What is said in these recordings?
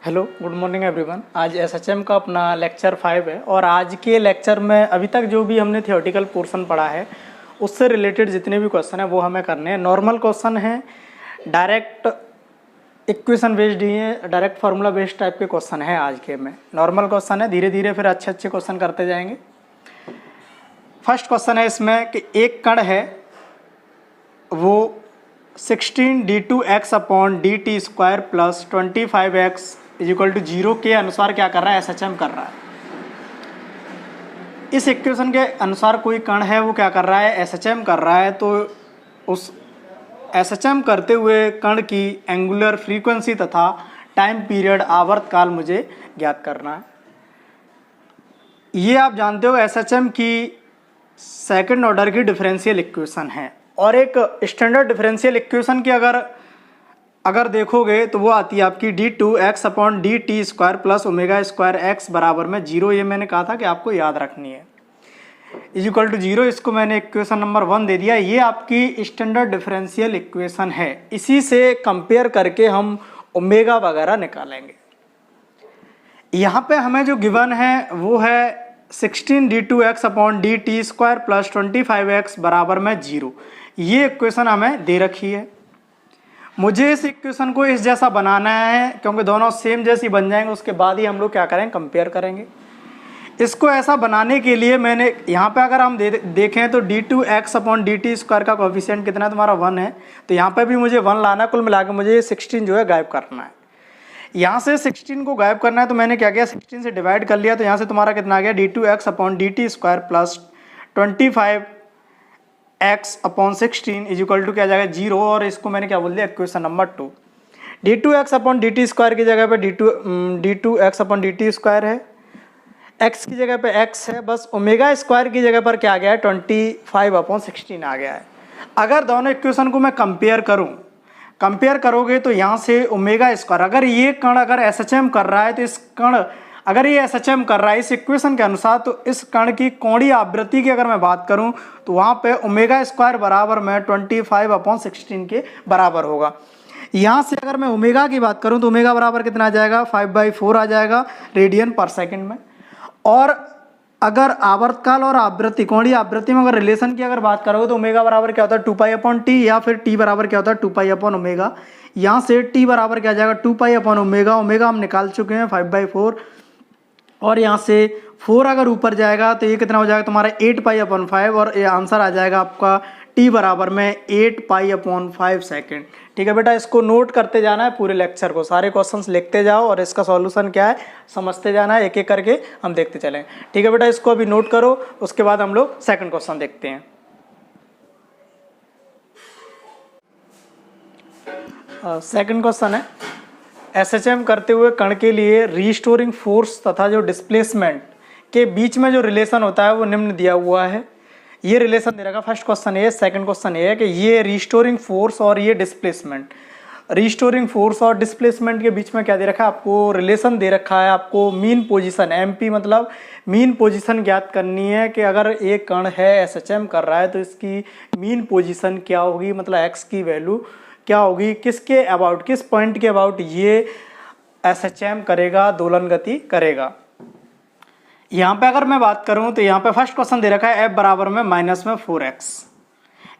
Hello, good morning everyone. आज SHM का अपना लेक्चर 5 है और आज के लेक्चर में अभी तक जो भी हमने थियोरेटिकल पोर्शन पढ़ा है उससे रिलेटेड जितने भी क्वेश्चन हैं वो हमें करने हैं। नॉर्मल क्वेश्चन हैं, डायरेक्ट इक्वेशन बेस्ड ही है, डायरेक्ट फार्मूला बेस्ड टाइप के क्वेश्चन हैं आज के में। नॉर्मल क्वेश्चन है, धीरे धीरे फिर अच्छे अच्छे क्वेश्चन करते जाएंगे। फर्स्ट क्वेश्चन है इसमें कि एक कण है वो 16d2x upon dt square plus 25x is equal to 0 के अनुसार क्या कर रहा है, एसएचएम कर रहा है। इस इक्वेशन के अनुसार कोई कण है वो क्या कर रहा है, एसएचएम कर रहा है। तो उस एसएचएम करते हुए कण की एंगुलर फ्रीक्वेंसी तथा टाइम पीरियड आवर्तकाल मुझे ज्ञात करना है। ये आप जानते हो एसएचएम की सेकंड ऑर्डर की डिफरेंशियल इक्वेशन है और एक स्टैंडर्ड डिफरेंशियल इक्वेशन की अगर देखोगे तो वो आती है आपकी d2x upon dt square plus omega square x बराबर में 0। ये मैंने कहा था कि आपको याद रखनी है, इजिकल टू 0। इसको मैंने इक्वेशन नंबर 1 दे दिया। ये आपकी स्टैंडर्ड डिफरेंशियल इक्वेशन है, इसी से कंपेयर करके हम ओमेगा वगैरह निकालेंगे। यहाँ पे हमें जो गिवन है वो है 16d2x upon dt square plus 25x बराबर में 0। ये इक्वेशन हमें दे रखी है। मुझे इस इक्वेशन को इस जैसा बनाना है क्योंकि दोनों सेम जैसी बन जाएंगे, उसके बाद ही हम लोग क्या करेंगे, कंपेयर करेंगे। इसको ऐसा बनाने के लिए मैंने यहाँ पे अगर हम देखें तो d2x अपॉन dt स्क्वायर का कोफिशिएंट कितना है, तुम्हारा 1 है। तो यहाँ पे भी मुझे 1 लाना, कुल मिला के मुझे 16 जो है गायब करना है। यहाँ से 16 को गायब करना है तो मैंने क्या किया, 16 से डिवाइड कर लिया। तो यहाँ से तुम्हारा कितना आ गया, d2x upon dt square plus 25x upon 16 is equal to क्या जाएगा, 0। और इसको मैंने क्या बोल दिया, equation number 2। d2x upon dt square की जगह पे d2x अपॉन dt स्क्वायर है, x की जगह पे x है, बस ओमेगा स्क्वायर की जगह पर क्या आ गया है, 25 अपॉन 16 आ गया है। अगर दोनों इक्वेशन को मैं कंपेयर करोगे तो यहाँ से ओमेगा स्क्वायर, अगर ये कण अगर एसएचएम कर रहा है तो इस कण अगर ये एसएचएम कर रहा है इस इक्वेशन के अनुसार, तो इस कण की कोणीय आवृत्ति की अगर मैं बात करूं तो वहाँ पे ओमेगा स्क्वायर बराबर में 25 अपॉन 16 के बराबर होगा। यहाँ से अगर मैं ओमेगा की बात करूं तो ओमेगा बराबर कितना आ जाएगा, 5/4 आ जाएगा रेडियन पर सेकेंड में। और अगर आवर्तकाल और आवृत्ति, कोणीय आवृत्ति में अगर रिलेशन की अगर बात करोगे तो ओमेगा बराबर क्या होता है, 2 पाई अपॉन टी, या फिर टी बराबर क्या होता है, 2 पाई अपॉन ओमेगा। यहाँ से टी बराबर क्या आ जाएगा, 2 पाई अपॉन ओमेगा। ओमेगा हम निकाल चुके हैं 5/4, और यहाँ से 4 अगर ऊपर जाएगा तो ये कितना हो जाएगा तुम्हारा 8 पाई अपॉन 5, और ये आंसर आ जाएगा आपका टी बराबर में 8 पाई अपॉन 5 सेकेंड। ठीक है बेटा, इसको नोट करते जाना है पूरे लेक्चर को, सारे क्वेश्चंस लिखते जाओ और इसका सॉल्यूशन क्या है समझते जाना है, एक एक करके हम देखते चलें। ठीक है बेटा, इसको अभी नोट करो, उसके बाद हम लोग सेकंड क्वेश्चन देखते हैं। सेकंड क्वेश्चन है, एसएचएम करते हुए कण के लिए रीस्टोरिंग फोर्स तथा जो डिस्प्लेसमेंट के बीच में जो रिलेशन होता है वो निम्न दिया हुआ है। ये रिलेशन दे रखा, फर्स्ट क्वेश्चन ये। सेकंड क्वेश्चन ये है कि ये रीस्टोरिंग फोर्स और ये डिस्प्लेसमेंट, रीस्टोरिंग फोर्स और डिस्प्लेसमेंट के बीच में क्या दे रखा है, आपको रिलेशन दे रखा है। आपको मीन पोजीशन, एमपी मतलब मीन पोजीशन ज्ञात करनी है कि अगर एक कण है एसएचएम कर रहा है तो इसकी मीन पोजीशन क्या होगी, मतलब एक्स की वैल्यू क्या होगी, किसके अबाउट, किस पॉइंट के अबाउट ये एसएचएम करेगा, दोलन गति करेगा। यहाँ पे अगर मैं बात करूँ तो यहाँ पे फर्स्ट क्वेश्चन दे रखा है F बराबर में माइनस में 4x।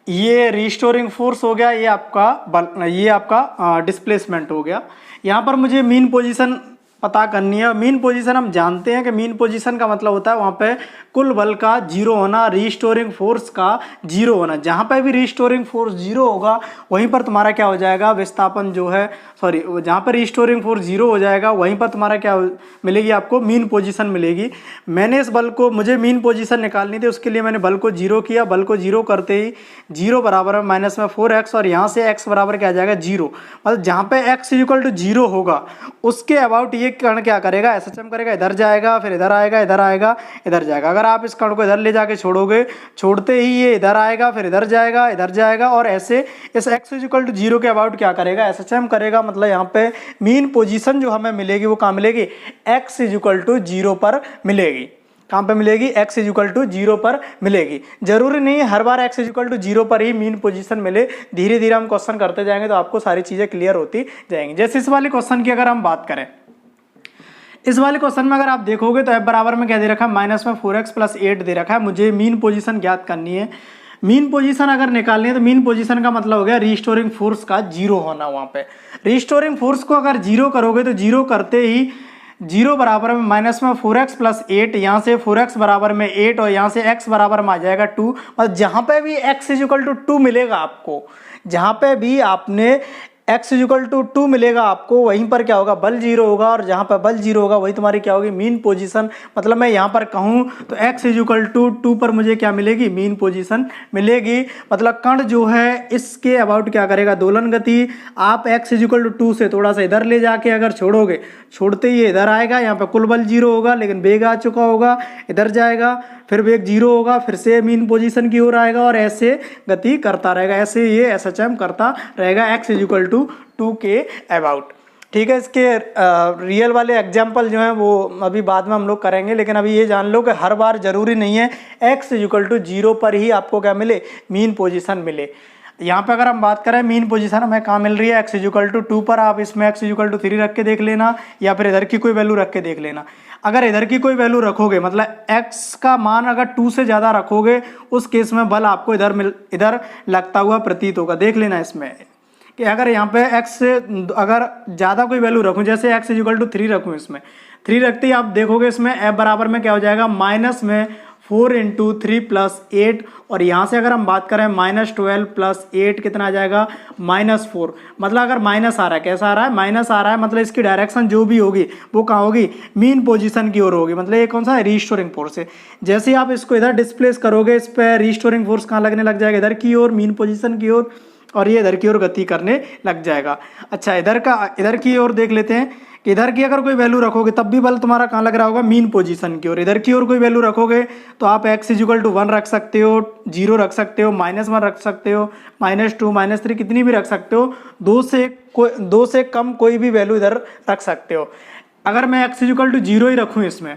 ये रीस्टोरिंग फोर्स हो गया, ये आपका डिस्प्लेसमेंट हो गया। यहाँ पर मुझे मीन पोजीशन पता करनी है। मीन पोजीशन हम जानते हैं कि मीन पोजीशन का मतलब होता है वहाँ पे कुल बल का 0 होना, रीस्टोरिंग फोर्स का 0 होना। जहाँ पे भी रीस्टोरिंग फोर्स 0 होगा वहीं पर तुम्हारा क्या हो जाएगा, विस्थापन जो है, जहाँ पर रीस्टोरिंग फोर्स 0 हो जाएगा वहीं पर तुम्हारा क्या मिलेगी, आपको मीन पोजीशन मिलेगी। मैंने इस बल को, मुझे मीन पोजीशन निकालनी थी, उसके लिए मैंने बल को 0 किया। बल को 0 करते ही 0 बराबर में माइनस में 4x, और यहाँ से x बराबर क्या आ जाएगा, 0। मतलब जहाँ पे x इक्वल टू 0 होगा उसके अबाउट ये कण क्या करेगा, एसएचएम करेगा, इधर जाएगा, फिर इधर आएगा, इधर आएगा, इधर जाएगा। अगर आप इस कण को इधर ले जाके छोड़ोगे, छोड़ते ही ये इधर आएगा, फिर इधर जाएगा, इधर जाएगा, और ऐसे इस x इक्वल टू 0 के अबाउट क्या करेगा, एसएचएम करेगा। मतलब यहाँ पे मीन पोजीशन जो हमें मिलेगी वो कहाँ मिलेगी, x इक्वल टू 0 पर मिलेगी। कहाँ पे मिलेगी, x इक्वल टू 0 पर मिलेगी। जरूरी नहीं है हर बार x इक्वल टू 0 पर ही मीन पोजीशन मिले, धीरे धीरे हम क्वेश्चन करते जाएंगे तो आपको सारी चीज़ें क्लियर होती जाएंगी। जैसे इस वाले क्वेश्चन की अगर हम बात करें इस वाले क्वेश्चन में अगर आप देखोगे तो F बराबर में क्या दे रखा है, माइनस में 4x प्लस 8 दे रखा है। मुझे मीन पोजीशन ज्ञात करनी है। मीन पोजीशन अगर निकालनी है तो मीन पोजीशन का मतलब हो गया रिस्टोरिंग फोर्स का जीरो होना। वहाँ पे रिस्टोरिंग फोर्स को अगर जीरो करोगे तो जीरो करते ही जीरो बराबर में माइनस में 4x प्लस 8, यहाँ से 4x बराबर में 8 और यहाँ से x बराबर में आ जाएगा 2। मतलब जहाँ पे भी x इक्वल टू 2 मिलेगा आपको, जहाँ पे भी आपने x इक्वल टू 2 मिलेगा आपको, वहीं पर क्या होगा, बल जीरो होगा। और जहाँ पर बल जीरो होगा वही तुम्हारी क्या होगी, मीन पोजीशन। मतलब मैं यहाँ पर कहूँ तो x इक्वल टू 2 पर मुझे क्या मिलेगी, मीन पोजीशन मिलेगी। मतलब कण जो है इसके अबाउट क्या करेगा, दोलन गति। आप x इक्वल टू 2 से थोड़ा सा इधर ले जाके अगर छोड़ोगे, छोड़ते ही इधर आएगा, यहाँ पर कुल बल जीरो होगा लेकिन वेग आ चुका होगा, इधर जाएगा, फिर वेग जीरो होगा, फिर से मीन पोजीशन की ओर आएगा और ऐसे गति करता रहेगा। ऐसे ये SHM करता रहेगा x इक्वल टू 2 के अबाउट। ठीक है, इसके रियल वाले एग्जाम्पल जो हैं वो अभी बाद में हम लोग करेंगे, लेकिन अभी ये जान लो कि हर बार जरूरी नहीं है x इक्वल टू 0 पर ही आपको क्या मिले, मीन पोजीशन मिले। यहाँ पे अगर हम बात करें मीन पोजीशन हमें कहाँ मिल रही है, x इक्वल टू 2 पर। आप इसमें x इक्वल टू 3 रख के देख लेना या फिर इधर की कोई वैल्यू रख के देख लेना। अगर इधर की कोई वैल्यू रखोगे, मतलब x का मान अगर 2 से ज़्यादा रखोगे, उस केस में बल आपको इधर लगता हुआ प्रतीत होगा। देख लेना इसमें कि अगर यहाँ पे x से अगर ज़्यादा कोई वैल्यू रखूँ, जैसे x इक्वल टू 3 रखूँ, इसमें 3 रखते ही आप देखोगे इसमें F बराबर में क्या हो जाएगा, माइनस में 4 इंटू 3 प्लस 8। और यहाँ से अगर हम बात करें -12 प्लस 8 कितना आ जाएगा, -4। मतलब अगर माइनस आ रहा है, कैसा आ रहा है, माइनस आ रहा है, मतलब इसकी डायरेक्शन जो भी होगी वो कहाँ होगी, मीन पोजीशन की ओर होगी। मतलब ये कौन सा है, रिस्टोरिंग फोर्स है। जैसे ही आप इसको इधर डिस्प्लेस करोगे, इस पर रिस्टोरिंग फोर्स कहाँ लगने लग जाएगा, इधर की ओर, मीन पोजीशन की ओर, और ये इधर की ओर गति करने लग जाएगा। अच्छा, इधर की ओर देख लेते हैं कि इधर की अगर कोई वैल्यू रखोगे तब भी बल तुम्हारा कहाँ लग रहा होगा, मीन पोजीशन की ओर। इधर की ओर कोई वैल्यू रखोगे तो आप x इक्वल टू 1 रख सकते हो, 0 रख सकते हो, -1 रख सकते हो, -2, -3 कितनी भी रख सकते हो। 2 से कम कोई भी वैल्यू इधर रख सकते हो। अगर मैं x इक्वल टू 0 ही रखूँ इसमें,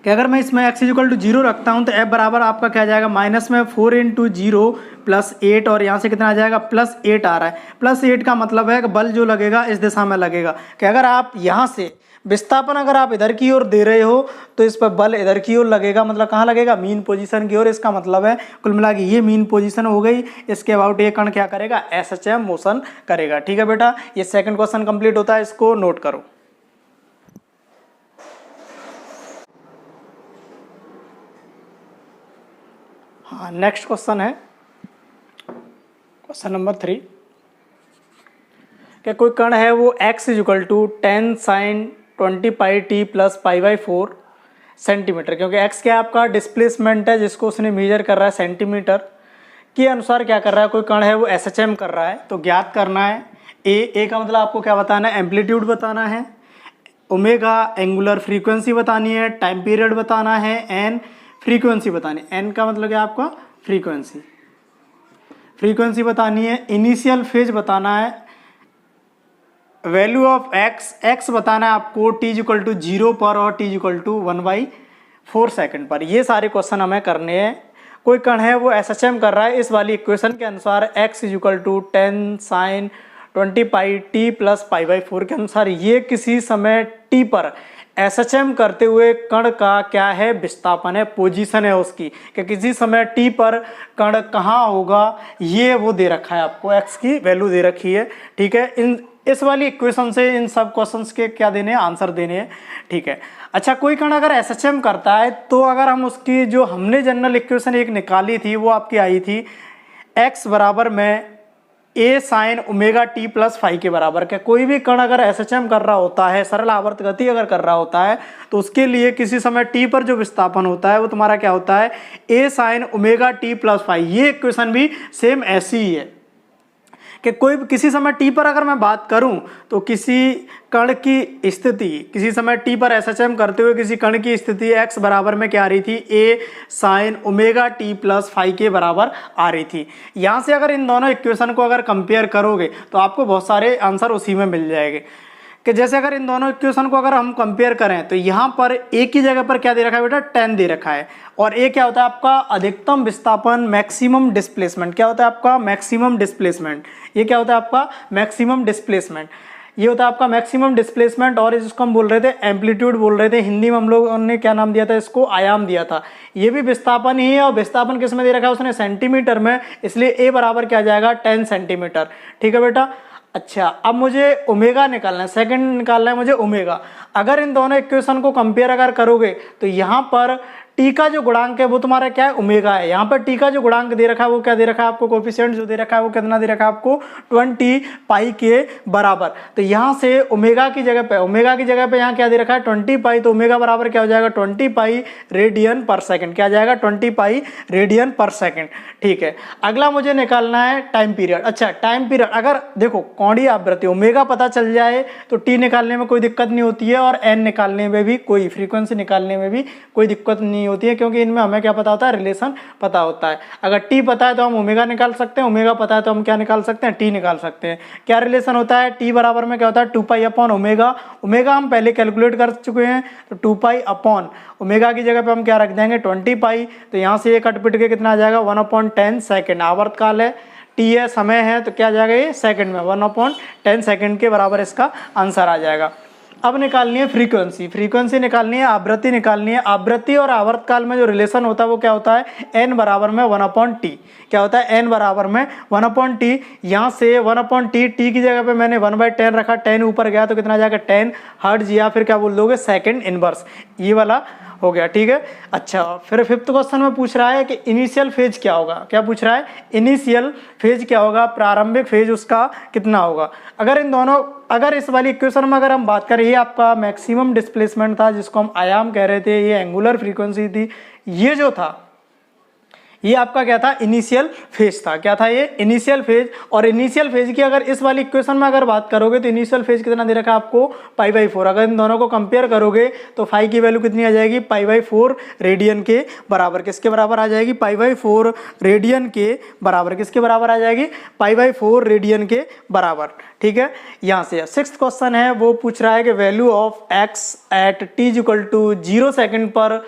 कि अगर मैं इसमें x इक्वल टू 0 रखता हूं तो F बराबर आपका क्या आ जाएगा, माइनस में 4 इंटू 0 प्लस 8, और यहाँ से कितना आ जाएगा, प्लस 8 आ रहा है। प्लस 8 का मतलब है कि बल जो लगेगा इस दिशा में लगेगा। कि अगर आप यहाँ से विस्थापन अगर आप इधर की ओर दे रहे हो तो इस पर बल इधर की ओर लगेगा। मतलब कहाँ लगेगा, मीन पोजीशन की ओर। इसका मतलब है कुल मिला के ये मीन पोजीशन हो गई। इसके अबाउट ये कण क्या करेगा, SHM मोशन करेगा। ठीक है बेटा, ये सेकंड क्वेश्चन कंप्लीट होता है, इसको नोट करो। हाँ, नेक्स्ट क्वेश्चन है क्वेश्चन नंबर 3। क्या कोई कण है वो x equal to 10 sin 20 pi t plus π/4 centimetre, क्योंकि x क्या आपका डिस्प्लेसमेंट है जिसको उसने मेजर कर रहा है सेंटीमीटर के अनुसार, क्या कर रहा है, कोई कण है वो SHM कर रहा है। तो ज्ञात करना है ए का मतलब आपको क्या बताना है, एम्पलीट्यूड बताना है, ओमेगा एंगुलर फ्रीक्वेंसी बतानी है, टाइम पीरियड बताना है, एन फ्रीक्वेंसी बतानी है। एन का मतलब क्या आपका, फ्रीक्वेंसी बतानी है, इनिशियल फेज बताना है, वैल्यू ऑफ एक्स बताना है आपको t इक्वल टू 0 पर और t इक्वल टू 1/4 सेकेंड पर। ये सारे क्वेश्चन हमें करने हैं। कोई कण है वो SHM कर रहा है, इस वाली इक्वेशन के अनुसार x equal to 10 sin 20 pi t plus π/4 के अनुसार ये किसी समय t पर SHM करते हुए कण का क्या है, विस्थापन है, पोजीशन है उसकी, कि किसी समय t पर कण कहाँ होगा, ये वो दे रखा है आपको, x की वैल्यू दे रखी है। ठीक है, इस वाली इक्वेशन से इन सब क्वेश्चंस के क्या देने हैं, आंसर देने हैं। ठीक है, अच्छा, कोई कण अगर SHM करता है तो अगर हम उसकी जो हमने जनरल इक्वेशन एक निकाली थी वो आपकी आई थी x बराबर में a sine omega t plus phi के बराबर। क्या कोई भी कण अगर SHM कर रहा होता है, सरल आवर्त गति अगर कर रहा होता है, तो उसके लिए किसी समय t पर जो विस्थापन होता है वो तुम्हारा क्या होता है, a sine omega t plus phi. ये इक्वेशन भी सेम ऐसी ही है कि कोई किसी समय t पर अगर मैं बात करूं तो किसी कण की स्थिति, किसी समय t पर SHM करते हुए किसी कण की स्थिति x बराबर में क्या आ रही थी, a sine omega t plus phi के बराबर आ रही थी। यहाँ से अगर इन दोनों इक्वेशन को अगर कंपेयर करोगे तो आपको बहुत सारे आंसर उसी में मिल जाएंगे। कि जैसे अगर इन दोनों इक्वेशन को अगर हम कंपेयर करें तो यहाँ पर एक ही जगह पर क्या दे रखा है बेटा, 10 दे रखा है, और ए क्या होता है आपका अधिकतम विस्थापन, मैक्सिमम डिस्प्लेसमेंट। क्या होता है आपका मैक्सिमम डिस्प्लेसमेंट, ये क्या होता है आपका मैक्सिमम डिस्प्लेसमेंट। ये होता है आपका मैक्सिमम डिस्प्लेसमेंट, और इसको हम बोल रहे थे एम्पलीट्यूड बोल रहे थे, हिंदी में हम लोगों ने क्या नाम दिया था, इसको आयाम दिया था। ये भी विस्थापन ही है, और विस्थापन किस में दे रखा है उसने, सेंटीमीटर में, इसलिए ए बराबर क्या आ जाएगा 10 सेंटीमीटर। ठीक है बेटा। अच्छा, अब मुझे ओमेगा निकालना है, सेकंड निकालना है मुझे ओमेगा। अगर इन दोनों इक्वेशन को कंपेयर अगर करोगे तो यहाँ पर टी का जो गुणांक है वो तुम्हारा क्या है, ओमेगा है। यहाँ पर टी का जो गुणांक दे रखा है वो क्या दे रखा है आपको, कोफिशिएंट जो दे रखा है वो कितना दे रखा है आपको, 20 पाई के बराबर। तो यहाँ से ओमेगा की जगह पे यहाँ क्या दे रखा है 20 पाई, तो ओमेगा बराबर क्या हो जाएगा 20 पाई रेडियन पर सेकंड। क्या जाएगा 20 पाई रेडियन पर सेकंड। ठीक है, अगला मुझे निकालना है टाइम पीरियड। अच्छा, टाइम पीरियड अगर देखो कोणीय आवृत्ति ओमेगा पता चल जाए तो टी निकालने में कोई दिक्कत नहीं होती है, और एन निकालने में भी, कोई फ्रीक्वेंसी निकालने में भी कोई दिक्कत नहीं होती है, क्योंकि इनमें हमें क्या पता होता है, रिलेशन पता होता है। अगर टी पता है तो हम ओमेगा निकाल सकते हैं, ओमेगा पता है तो हम क्या निकाल सकते हैं, टी निकाल सकते हैं। क्या रिलेशन होता है, टी बराबर में क्या होता है 2 पाई अपॉन ओमेगा। ओमेगा हम पहले कैलकुलेट कर चुके हैं, तो 2 पाई अपॉन ओमेगा की जगह पे हम क्या रख देंगे 20 पाई। तो यहाँ से ये कट पिट के कितना आ जाएगा 1/10 सेकेंड। आवर्तकाल है, टी है, समय है, तो क्या आ जाएगा ये सेकंड में, 1/10 सेकंड के बराबर इसका आंसर आ जाएगा। अब निकालनी है फ्रीक्वेंसी निकालनी है, आवृत्ति निकालनी है। आवृत्ति और आवर्तकाल में जो रिलेशन होता है वो क्या होता है, n बराबर में 1/t। क्या होता है, n बराबर में 1/t। यहाँ से 1/t, टी की जगह पे मैंने 1/10 रखा, 10 ऊपर गया तो कितना आ जाएगा 10 हर्ट्ज, या फिर क्या बोल दोगे सेकंड इनवर्स, ये वाला हो गया। ठीक है। अच्छा, फिर फिफ्थ क्वेश्चन में पूछ रहा है कि इनिशियल फेज क्या होगा। क्या पूछ रहा है, इनिशियल फेज क्या होगा, प्रारंभिक फेज उसका कितना होगा। अगर इस वाली इक्वेशन में अगर हम बात करें, ये आपका मैक्सिमम डिस्प्लेसमेंट था जिसको हम आयाम कह रहे थे, ये एंगुलर फ्रीक्वेंसी थी, ये जो था ये आपका क्या था, इनिशियल फेज था। क्या था ये, इनिशियल फेज। और इनिशियल फेज की अगर इस वाली इक्वेशन में अगर बात करोगे तो इनिशियल फेज कितना दे रखा है आपको, π/4। अगर इन दोनों को कंपेयर करोगे तो फाई की वैल्यू कितनी आ जाएगी, π/4 रेडियन के बराबर। किसके बराबर आ जाएगी, π/4 रेडियन के बराबर। किसके बराबर आ जाएगी, π/4 रेडियन के बराबर। ठीक है। यहाँ से सिक्स्थ क्वेश्चन है, वो पूछ रहा है कि value of x at t = 0 second पर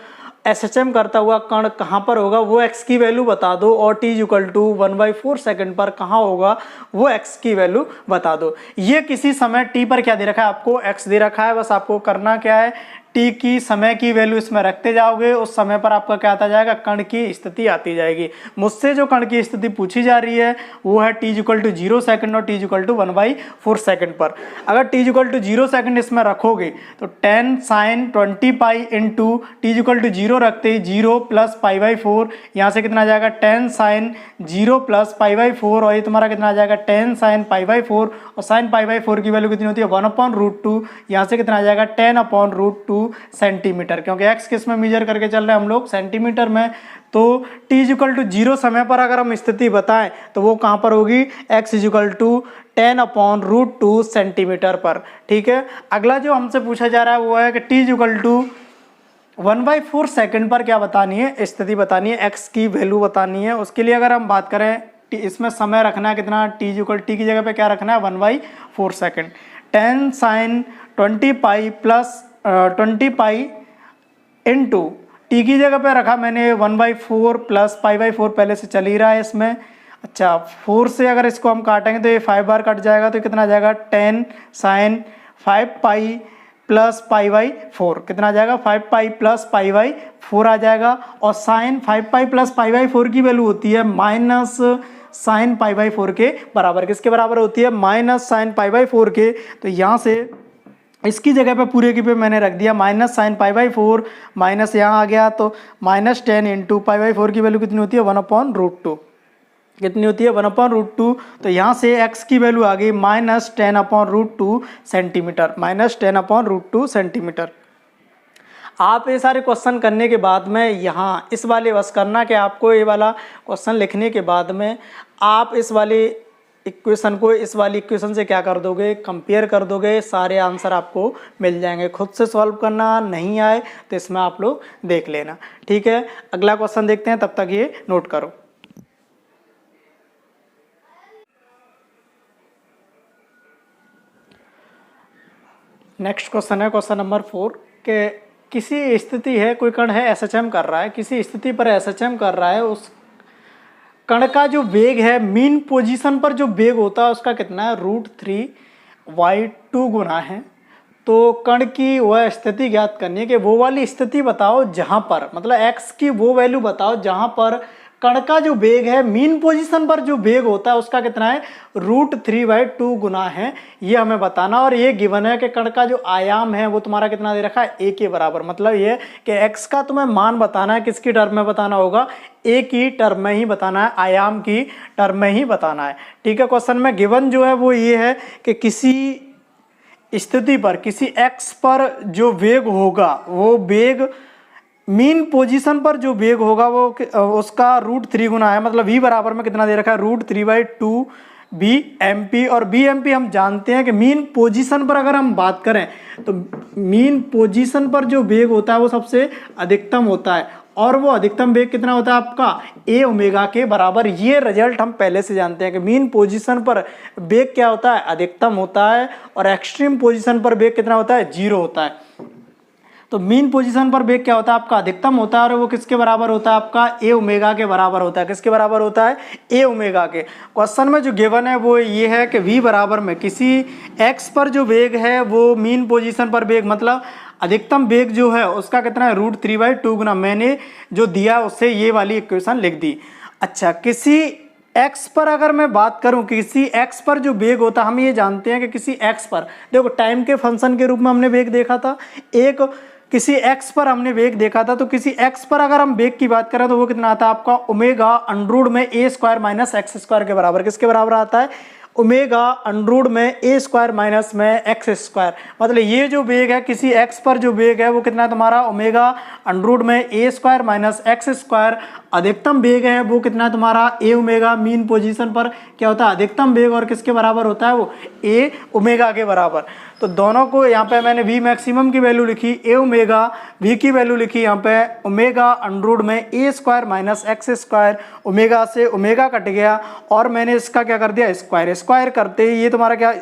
SHM करता हुआ कण कहाँ पर होगा, वो x की वैल्यू बता दो, और t = 1/4 सेकंड पर कहाँ होगा वो x की वैल्यू बता दो। ये किसी समय t पर क्या दे रखा है आपको, x दे रखा है। बस आपको करना क्या है, टी की समय की वैल्यू इसमें रखते जाओगे, उस समय पर आपका क्या आता जाएगा, कण की स्थिति आती जाएगी। मुझसे जो कण की स्थिति पूछी जा रही है वो है t = 0 सेकंड और t = 1/4 सेकंड पर। अगर t = 0 सेकंड इसमें रखोगे तो 10 sin 20 पाई इंटू t = 0 रखते ही 0 + π/4, यहाँ से कितना आ जाएगा 10 sin 0 + π/4, और ये तुम्हारा कितना आ जाएगा 10 sin π/4, और sin π/4 की वैल्यू कितनी होती है 1/√2, यहाँ से कितना आ जाएगा 10/√2 सेंटीमीटर, क्योंकि x किस में मेजर करके चल रहे हैं हम लोग, सेंटीमीटर में। तो t = 0 समय पर अगर हम स्थिति बताएं तो वो कहाँ पर होगी, x = 10/√2 सेंटीमीटर पर। ठीक है। अगला जो हमसे पूछा जा रहा है वो है कि t = 1/4 सेकंड पर क्या बतानी है, स्थिति बतानी है, x की वैल्यू बतानी है। उसके लिए अगर हम बात करें, इसमें समय रखना है कितना, t की जगह पे क्या रखना है 1/4 second. 10 sin 20 pi plus 20 pi into T की जगह पे रखा मैंने 1/4 प्लस π/4 पहले से चल ही रहा है इसमें। अच्छा, 4 से अगर इसको हम काटेंगे तो ये 5 बार कट जाएगा, तो कितना आ जाएगा 10 sin 5 पाई प्लस π/4, कितना आ जाएगा 5 पाई प्लस π/4 आ जाएगा। और साइन 5 पाई प्लस π/4 की वैल्यू होती है माइनस साइन π/4 के बराबर। किसके बराबर होती है, माइनस साइन π/4 के। तो यहाँ से इसकी जगह पे पूरे की पे मैंने रख दिया माइनस साइन π/4, माइनस यहाँ आ गया तो -10 इंटू π/4 की वैल्यू कितनी होती है 1/√2, कितनी होती है 1/√2। तो यहाँ से x की वैल्यू आ गई -10/√2 सेंटीमीटर, -10/√2 सेंटीमीटर। आप ये सारे क्वेश्चन करने के बाद में यहाँ इस वाले बस करना कि आपको ये वाला क्वेश्चन लिखने के बाद में आप इस वाले इक्वेशन को इस वाली इक्वेशन से क्या कर दोगे, कंपेयर कर दोगे, सारे आंसर आपको मिल जाएंगे। खुद से सॉल्व करना नहीं आए तो इसमें आप लोग देख लेना। ठीक है, अगला क्वेश्चन देखते हैं, तब तक ये नोट करो। नेक्स्ट क्वेश्चन है क्वेश्चन नंबर 4 के किसी स्थिति है, कोई कण है SHM कर रहा है, किसी स्थिति पर SHM कर रहा है, उस कण का जो वेग है मीन पोजीशन पर जो वेग होता है उसका कितना है √3 y2 गुना है, तो कण की वह स्थिति ज्ञात करनी है कि वो वाली स्थिति बताओ जहां पर, मतलब x की वो वैल्यू बताओ जहां पर कण का जो वेग है, मीन पोजीशन पर जो वेग होता है उसका कितना है, √3/2 गुना है, ये हमें बताना। और ये गिवन है कि कण का जो आयाम है वो तुम्हारा कितना दे रखा है, a के बराबर। मतलब ये कि x का तुम्हें मान बताना है, किसकी टर्म में बताना होगा, a की टर्म में ही बताना है, आयाम की टर्म में ही बताना है। ठीक है, क्वेश्चन में गिवन जो है वो ये है कि किसी स्थिति पर, किसी x पर जो वेग होगा, वो वेग मीन पोजीशन पर जो वेग होगा वो उसका √3 गुना है, मतलब v बराबर में कितना दे रखा है, √3/2 bmp। और bmp हम जानते हैं कि मीन पोजीशन पर अगर हम बात करें तो मीन पोजीशन पर जो वेग होता है वो सबसे अधिकतम होता है, और वो अधिकतम वेग कितना होता है आपका, a ओमेगा के बराबर। ये रिजल्ट हम पहले से जानते हैं कि मीन पोजीशन पर वेग क्या होता है, अधिकतम होता है, और एक्सट्रीम पोजीशन पर वेग कितना होता है, 0 होता है। तो मीन पोजीशन पर वेग क्या होता है आपका, अधिकतम होता है, और वो किसके बराबर होता है आपका, a ओमेगा के बराबर होता है। किसके बराबर होता है, a ओमेगा के। क्वेश्चन में जो गिवन है वो ये है कि v बराबर में किसी x पर जो वेग है वो मीन पोजीशन पर वेग, मतलब अधिकतम वेग जो है उसका कितना है, √3/2 गुना, मैंने जो दिया उससे ये वाली इक्वेशन लिख दी। अच्छा, किसी x पर अगर मैं बात करूं, किसी x पर जो वेग होता है, हम ये जानते हैं कि किसी x पर, देखो टाइम के फंक्शन के रूप में हमने वेग देखा था, एक किसी x पर हमने वेग देखा था, तो किसी x पर अगर हम वेग की बात करें तो वो कितना आता है आपका, ओमेगा अंडर में a² माइनस x² के बराबर। किसके बराबर आता है, ओमेगा अंडर में a² माइनस में x²। मतलब ये जो वेग है किसी x पर जो वेग है वो कितना है तुम्हारा, ओमेगा अंडर में a² माइनस x²। अधिकतम वेग है वो कितना है तुम्हारा, a ओमेगा। मीन पोजीशन पर क्या होता है, अधिकतम वेग, और किसके बराबर होता है वो, a ओमेगा के बराबर। तो दोनों को यहाँ पे मैंने v मैक्सिमम की वैल्यू लिखी a ओमेगा, v की वैल्यू लिखी यहाँ पे ओमेगा अंडर में a² माइनस x²। ओमेगा से ओमेगा कट गया और मैंने इसका क्या कर दिया, स्क्वायर करते ही ये तुम्हारा क्या,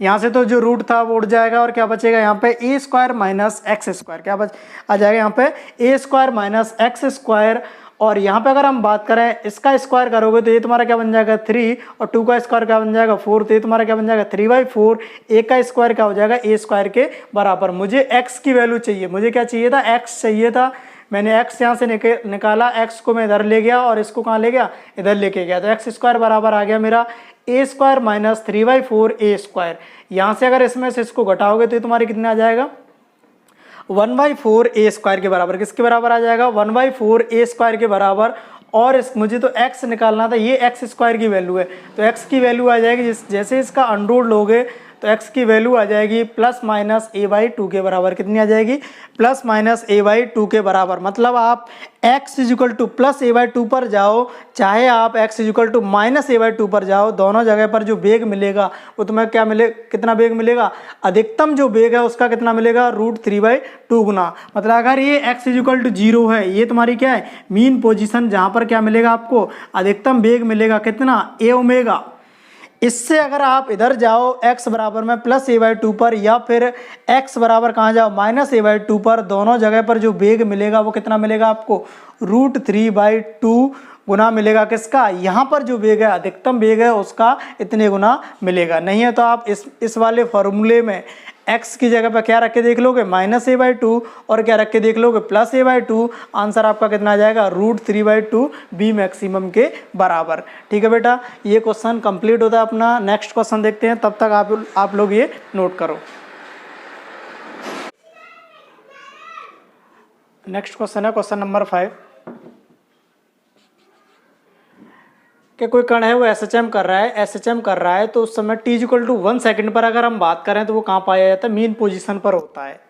यहाँ से तो जो रूट था वो उड़ जाएगा, और क्या बचेगा यहाँ पे a² माइनस x², क्या बच आ जाएगा यहाँ पे a² माइनस x²। और यहाँ पे अगर हम बात करें इसका स्क्वायर करोगे तो ये तुम्हारा क्या बन जाएगा 3, और 2 का स्क्वायर क्या बन जाएगा 4, तो ये तुम्हारा क्या बन जाएगा 3/4। a का स्क्वायर क्या हो जाएगा, a² के बराबर। मुझे x की वैल्यू चाहिए, मुझे क्या चाहिए था, x चाहिए था। मैंने x यहाँ से निकाला, x को मैं इधर ले गया और इसको कहाँ ले गया, इधर लेके गया, तो x² बराबर आ गया मेरा a² माइनस 3/4 a²। यहाँ से अगर इसमें से इसको घटाओगे तो ये तुम्हारे कितने आ जाएगा, 1/4 a² के बराबर। किसके बराबर आ जाएगा, 1/4 a² के बराबर। और इस मुझे तो x निकालना था, ये x² की वैल्यू है, तो x की वैल्यू आ जाएगी, जैसे इसका अंडर लोगे तो x की वैल्यू आ जाएगी प्लस माइनस a/2 के बराबर। कितनी आ जाएगी, प्लस माइनस a/2 के बराबर। मतलब आप x is equal two plus a/2 पर जाओ, चाहे आप x is equal to minus a/2 पर जाओ, दोनों जगह पर जो वेग मिलेगा वो तुम्हें क्या मिले, कितना वेग मिलेगा, अधिकतम जो वेग है उसका कितना मिलेगा, √3/2 गुना। मतलब अगर ये x इजिकल टू 0 है, ये तुम्हारी क्या है, मीन पोजीशन, जहाँ पर क्या मिलेगा आपको, अधिकतम वेग मिलेगा कितना, a ओमेगा। इससे अगर आप इधर जाओ x बराबर में प्लस a/2 पर, या फिर x बराबर कहाँ जाओ, माइनस a/2 पर, दोनों जगह पर जो वेग मिलेगा वो कितना मिलेगा आपको, √3/2 गुना मिलेगा। किसका, यहाँ पर जो वेग है, अधिकतम वेग है उसका इतने गुना मिलेगा। नहीं है तो आप इस वाले फॉर्मूले में x की जगह पर क्या रख के देख लोगे, माइनस a/2, और क्या रख के देख लोगे, प्लस a/2। आंसर आपका कितना आ जाएगा, √3/2 b मैक्सिमम के बराबर। ठीक है बेटा, ये क्वेश्चन कंप्लीट होता है अपना। नेक्स्ट क्वेश्चन देखते हैं, तब तक आप लोग ये नोट करो। नेक्स्ट क्वेश्चन है क्वेश्चन नंबर 5 कि कोई कण है वो SHM कर रहा है, तो उस समय t इक्वल टू 1 सेकेंड पर अगर हम बात करें तो वो कहाँ पाया जाता है, मीन पोजीशन पर होता है।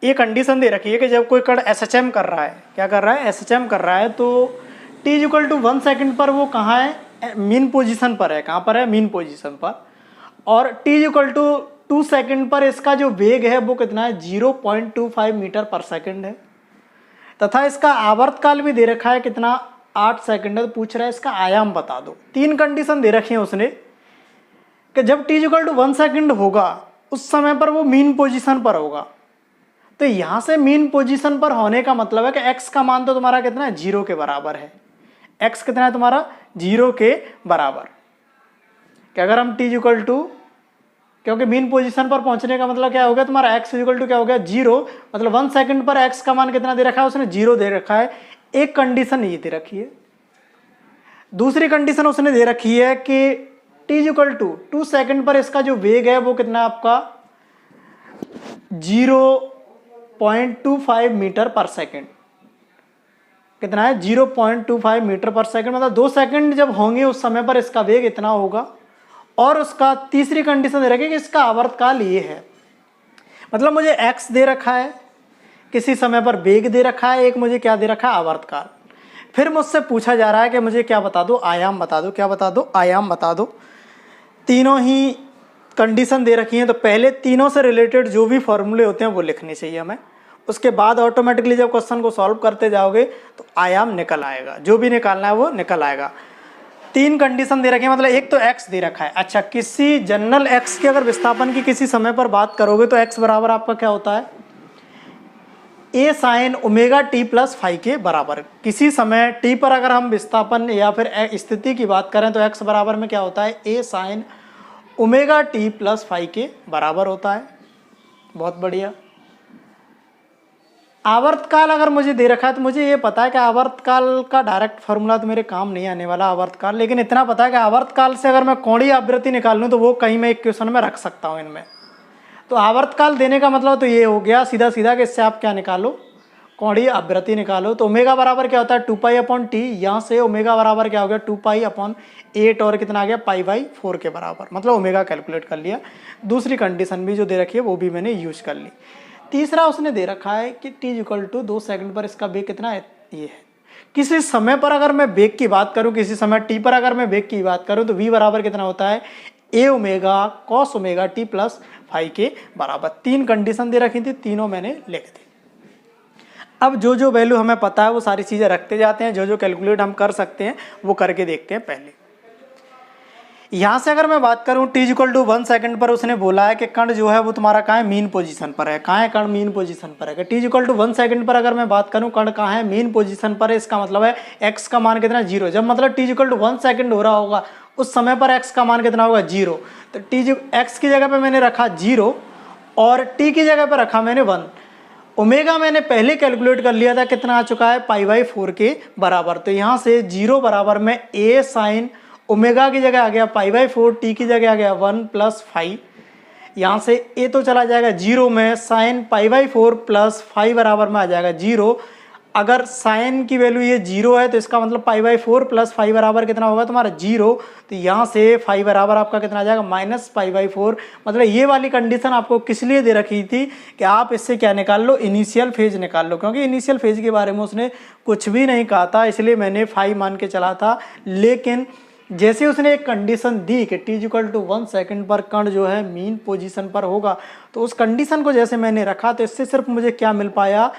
ये कंडीशन दे रखी है कि जब कोई कण SHM कर रहा है, क्या कर रहा है, SHM कर रहा है, तो t इक्वल टू 1 सेकेंड पर वो कहाँ है, मीन पोजीशन पर है। कहाँ पर है, मीन पोजीशन पर। और t इक्वल टू 2 सेकेंड पर इसका जो वेग है वो कितना है, 0.25 मीटर पर सेकेंड है, तथा इसका आवर्तकाल भी दे रखा है कितना, 8 सेकंड है। तो पूछ रहा है इसका आयाम बता दो। 3 कंडीशन दे रखी है उसने कि जब t इक्वल टू 1 सेकंड होगा उस समय पर वो मीन पोजीशन पर होगा। तो यहां से मीन पोजीशन पर होने का मतलब है कि x का मान तो तुम्हारा कितना है, 0 के बराबर है। x कितना है तुम्हारा, 0 के बराबर। कि अगर हम t इक्वल टू क्योंकि मीन पोजीशन पर पहुंचने का मतलब क्या हो गया तुम्हारा x इक्वल टू क्या हो गया 0, मतलब 1 सेकंड पर x का मान कितना दे रखा है उसने 0 दे रखा है। एक कंडीशन ये दे रखी है, दूसरी कंडीशन उसने दे रखी है कि t इक्वल टू 2 सेकंड पर इसका जो वेग है वो कितना आपका 0.25 मीटर पर सेकंड, कितना है 0.25 मीटर पर सेकंड, मतलब 2 सेकंड जब होंगे उस समय पर इसका वेग इतना होगा। और उसका तीसरी कंडीशन दे रखी है कि इसका आवर्तकाल ये है, मतलब मुझे x दे रखा है, किसी समय पर वेग दे रखा है, एक मुझे क्या दे रखा है आवर्तकाल। फिर मुझसे पूछा जा रहा है कि मुझे क्या बता दो, आयाम बता दो, क्या बता दो, आयाम बता दो। तीनों ही कंडीशन दे रखी हैं, तो पहले तीनों से रिलेटेड जो भी फॉर्मूले होते हैं वो लिखने चाहिए हमें, उसके बाद ऑटोमेटिकली जब क्वेश्चन को सॉल्व करते जाओगे तो आयाम निकल आएगा, जो भी निकालना है वो निकल आएगा। 3 कंडीशन दे रखे हैं, मतलब एक तो x दे रखा है। अच्छा, किसी जनरल x के अगर विस्थापन की किसी समय पर बात करोगे तो x बराबर आपका क्या होता है a sin omega t plus phi के बराबर। किसी समय t पर अगर हम विस्थापन या फिर स्थिति की बात करें तो x बराबर में क्या होता है a sin omega t plus phi के बराबर होता है। बहुत बढ़िया। आवर्तकाल अगर मुझे दे रखा है तो मुझे ये पता है कि आवर्तकाल का डायरेक्ट फार्मूला तो मेरे काम नहीं आने वाला आवर्तकाल, लेकिन इतना पता है कि आवर्तकाल से अगर मैं कोणीय आवृत्ति निकाल लूँ तो वो कहीं मैं एक क्वेश्चन में रख सकता हूँ इनमें। तो आवर्तकाल देने का मतलब तो ये हो गया सीधा सीधा कि इससे आप क्या निकालो, कोणीय आवृत्ति निकालो। तो ओमेगा बराबर क्या होता है 2π/t, यहाँ से ओमेगा बराबर क्या हो गया 2π/8 और कितना आ गया π/4 के बराबर, मतलब ओमेगा कैलकुलेट कर लिया। दूसरी कंडीशन भी जो दे रखी है वो भी मैंने यूज कर ली। तीसरा उसने दे रखा है कि t इक्वल टू 2 सेकंड पर इसका वेग कितना है, ये है। किसी समय पर अगर मैं वेग की बात करूं, किसी समय t पर अगर मैं वेग की बात करूं तो v बराबर कितना होता है a omega cos omega t plus phi के बराबर। 3 कंडीशन दे रखी थी, तीनों मैंने लिख दी। अब जो जो वैल्यू हमें पता है वो सारी चीज़ें रखते जाते हैं, जो जो कैलकुलेट हम कर सकते हैं वो करके देखते हैं। पहले यहाँ से अगर मैं बात करूँ t इक्वल टू 1 सेकंड पर उसने बोला है कि कण जो है वो तुम्हारा कहाँ है मीन पोजीशन पर है। कहाँ है कण मीन पोजीशन पर है। t इक्वल टू 1 सेकंड पर अगर मैं बात करूँ कण कहाँ है मीन पोजीशन पर है, इसका मतलब है x का मान कितना 0। जब मतलब t इक्वल टू 1 सेकंड हो रहा होगा उस समय पर x का मान कितना होगा 0। तो x की जगह पर मैंने रखा 0 और t की जगह पर रखा मैंने 1। ओमेगा मैंने पहले कैलकुलेट कर लिया था, कितना आ चुका है π/4 के बराबर। तो यहाँ से 0 बराबर में a साइन ओमेगा की जगह आ गया π/4, t की जगह आ गया 1 प्लस फाई। यहाँ से a तो चला जाएगा 0 में, साइन π/4 प्लस फाई बराबर में आ जाएगा 0। अगर साइन की वैल्यू ये 0 है तो इसका मतलब π/4 प्लस फाई बराबर कितना होगा तुम्हारा 0। तो यहाँ से फाई बराबर आपका कितना आ जाएगा -π/4। मतलब ये वाली कंडीशन आपको किस लिए दे रखी थी कि आप इससे क्या निकाल लो, इनिशियल फेज निकाल लो, क्योंकि इनिशियल फेज के बारे में उसने कुछ भी नहीं कहा था, इसलिए मैंने फाई मान के चला था। लेकिन जैसे उसने एक कंडीशन दी कि t इक्वल टू 1 सेकंड पर कण जो है मीन पोजीशन पर होगा, तो उस कंडीशन को जैसे मैंने रखा तो इससे सिर्फ मुझे क्या मिल पाया,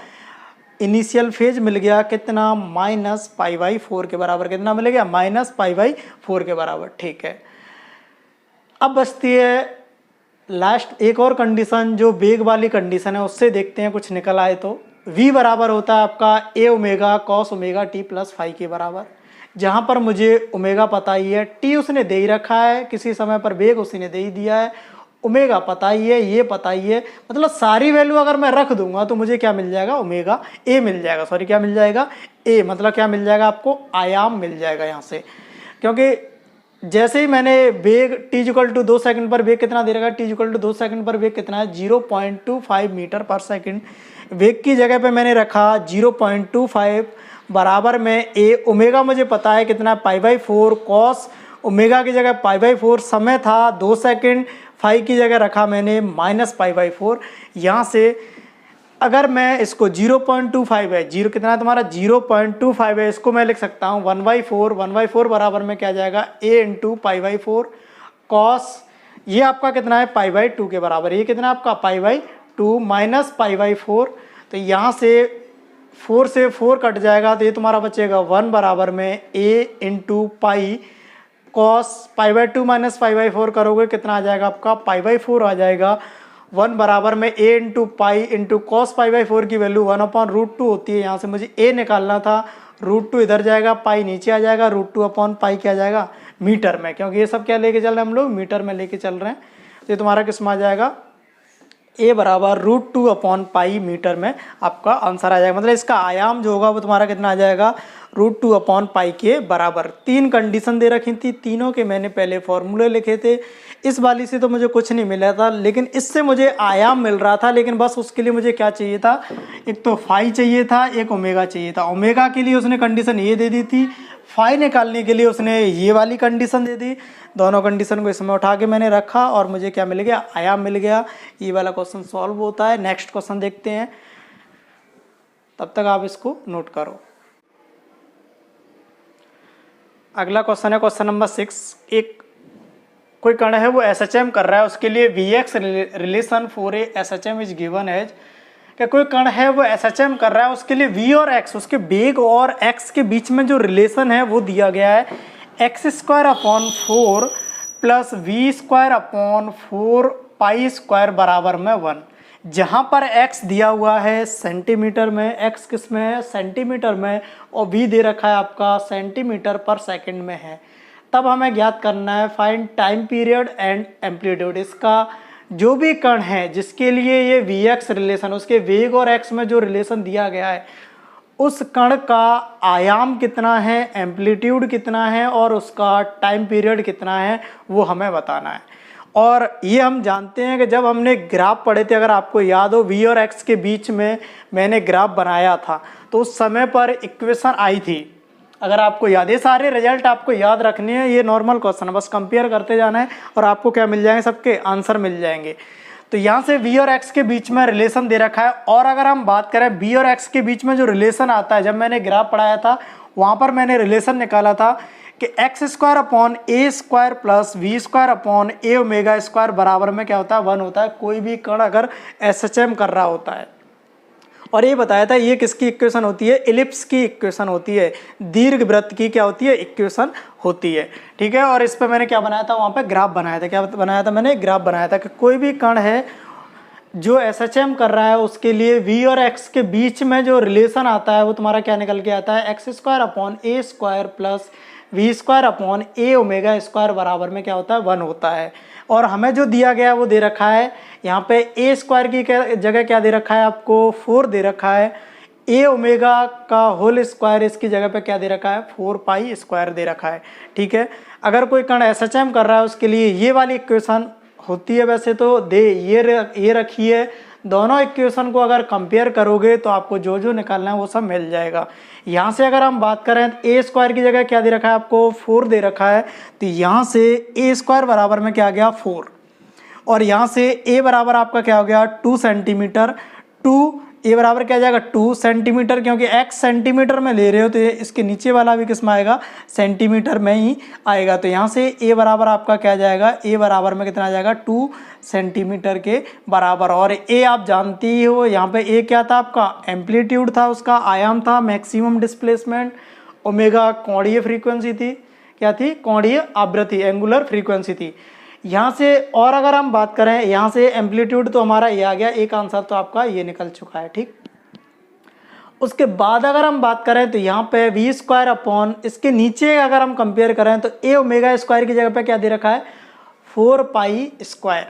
इनिशियल फेज मिल गया कितना -π/4 के बराबर। कितना मिल गया -π/4 के बराबर। ठीक है, अब बचती है लास्ट एक और कंडीशन जो वेग वाली कंडीशन है, उससे देखते हैं कुछ निकल आए तो। v बराबर होता है आपका a omega cos omega t plus phi के बराबर। जहाँ पर मुझे ओमेगा पता ही है, t उसने दे ही रखा है, किसी समय पर वेग उसने दे ही दिया है, ओमेगा पता ही है, ये पता ही है, मतलब सारी वैल्यू अगर मैं रख दूंगा तो मुझे क्या मिल जाएगा, ओमेगा ए मिल जाएगा। सॉरी, क्या मिल जाएगा, ए, मतलब क्या मिल जाएगा आपको, आयाम मिल जाएगा यहाँ से। क्योंकि जैसे ही मैंने वेग t इक्वल टू 2 सेकंड पर वेग कितना दे रखा है, t इक्वल टू 2 सेकंड पर वेग कितना है 0.25 मीटर पर सेकंड। वेग की जगह पे मैंने रखा 0.25 बराबर में a, ओमेगा मुझे पता है कितना π/4, कॉस ओमेगा की जगह π/4, समय था 2 सेकंड, फाई की जगह रखा मैंने -π/4। यहाँ से अगर मैं इसको 0.25 है, जीरो कितना है तुम्हारा 0.25 है, इसको मैं लिख सकता हूँ 1/4। 1/4 बराबर में क्या जाएगा a इंटू π/4 कॉस, ये आपका कितना है π/2 के बराबर। ये कितना है आपका π/2 माइनस π/4। तो यहाँ से 4 से 4 कट जाएगा तो ये तुम्हारा बचेगा 1 बराबर में a into pi cos π/2 minus π/4 करोगे कितना आ जाएगा आपका π/4 आ जाएगा। 1 बराबर में a into pi into cos π/4 की वैल्यू 1/√2 होती है। यहाँ से मुझे a निकालना था, √2 इधर जाएगा, पाई नीचे आ जाएगा, √2/पाई क्या आ जाएगा मीटर में, क्योंकि ये सब क्या लेके चल रहे हैं हम लोग, मीटर में लेके चल रहे हैं। ये तुम्हारा किस में आ जाएगा, ए बराबर √2/पाई मीटर में आपका आंसर आ जाएगा। मतलब इसका आयाम जो होगा वो तुम्हारा कितना आ जाएगा, √2/पाई के बराबर। 3 कंडीशन दे रखी थी, तीनों के मैंने पहले फॉर्मूले लिखे थे। इस वाली से तो मुझे कुछ नहीं मिला था, लेकिन इससे मुझे आयाम मिल रहा था। लेकिन बस उसके लिए मुझे क्या चाहिए था, एक तो फाई चाहिए था, एक ओमेगा चाहिए था। ओमेगा के लिए उसने कंडीशन ये दे दी थी, फाई निकालने के लिए उसने ये वाली कंडीशन दे दी। दोनों कंडीशन को इसमें उठा के मैंने रखा और मुझे क्या मिल गया, आयाम मिल गया। ये वाला क्वेश्चन सॉल्व होता है। नेक्स्ट क्वेश्चन देखते हैं, तब तक आप इसको नोट करो। अगला क्वेश्चन है क्वेश्चन नंबर 6। एक कोई कण है वो SHM कर रहा है, उसके लिए Vx relation for a SHM is given as. क्या कोई कण है वो SHM कर रहा है, उसके लिए v और x, उसके वेग और x के बीच में जो रिलेशन है वो दिया गया है x²/4 plus v²/4 pi square बराबर में 1। जहाँ पर x दिया हुआ है सेंटीमीटर में, x किस में है, सेंटीमीटर में, और v दे रखा है आपका सेंटीमीटर पर सेकंड में है। तब हमें ज्ञात करना है find time period and amplitude. इसका जो भी कण है जिसके लिए ये Vx रिलेशन, उसके वेग और x में जो रिलेशन दिया गया है, उस कण का आयाम कितना है, एम्पलीट्यूड कितना है और उसका टाइम पीरियड कितना है, वो हमें बताना है। और ये हम जानते हैं कि जब हमने ग्राफ पढ़े थे, अगर आपको याद हो, v और x के बीच में मैंने ग्राफ बनाया था, तो उस समय पर इक्वेशन आई थी। अगर आपको याद है, सारे रिजल्ट आपको याद रखने हैं, ये नॉर्मल क्वेश्चन है, बस कंपेयर करते जाना है और आपको क्या मिल जाएंगे, सबके आंसर मिल जाएंगे। तो यहाँ से v और x के बीच में रिलेशन दे रखा है। और अगर हम बात करें v और x के बीच में जो रिलेशन आता है, जब मैंने ग्राफ पढ़ाया था वहाँ पर मैंने रिलेशन निकाला था कि x² plus v² omega square बराबर में क्या होता है, 1 होता है, कोई भी कण अगर SHM कर रहा होता है। और ये बताया था ये किसकी इक्वेशन होती है, इलिप्स की इक्वेशन होती है, दीर्घ वृत्त की क्या होती है, इक्वेशन होती है। ठीक है, और इस पे मैंने क्या बनाया था, वहाँ पे ग्राफ बनाया था। क्या बनाया था मैंने, ग्राफ बनाया था कि कोई भी कण है जो SHM कर रहा है, उसके लिए v और x के बीच में जो रिलेशन आता है वो तुम्हारा क्या निकल के आता है, x² plus v² omega square बराबर में क्या होता है, 1 होता है। और हमें जो दिया गया है वो दे रखा है, यहाँ पे a² की जगह क्या दे रखा है आपको, 4 दे रखा है। a ओमेगा का होल स्क्वायर इसकी जगह पे क्या दे रखा है, 4 पाई स्क्वायर दे रखा है। ठीक है, अगर कोई कण SHM कर रहा है उसके लिए ये वाली इक्वेशन होती है, वैसे तो दे ये रखी है। दोनों इक्वेशन को अगर कंपेयर करोगे तो आपको जो जो निकालना है वो सब मिल जाएगा। यहाँ से अगर हम बात करें तो a² की जगह क्या दे रखा है आपको, 4 दे रखा है, तो यहाँ से a² बराबर में क्या आ गया, 4। और यहाँ से a बराबर आपका क्या हो गया, 2 सेंटीमीटर। a बराबर क्या आ जाएगा, 2 सेंटीमीटर, क्योंकि x सेंटीमीटर में ले रहे हो तो ये इसके नीचे वाला भी किस में आएगा, सेंटीमीटर में ही आएगा। तो यहाँ से a बराबर आपका क्या जाएगा, a बराबर में कितना आ जाएगा, 2 सेंटीमीटर के बराबर। और a आप जानती ही हो, यहाँ पे a क्या था आपका, एम्पलीट्यूड था, उसका आयाम था मैक्सिमम डिस्प्लेसमेंट, ओमेगा कोणीय फ्रीक्वेंसी थी, क्या थी, कोणीय आवृत्ति, एंगुलर फ्रीक्वेंसी थी। यहाँ से और अगर हम बात करें, यहाँ से एम्पलीट्यूड तो हमारा ये आ गया, एक आंसर तो आपका ये निकल चुका है। ठीक, उसके बाद अगर हम बात करें तो यहाँ पे v² इसके नीचे अगर हम कंपेयर करें तो a ओमेगा स्क्वायर की जगह पे क्या दे रखा है, 4 पाई स्क्वायर।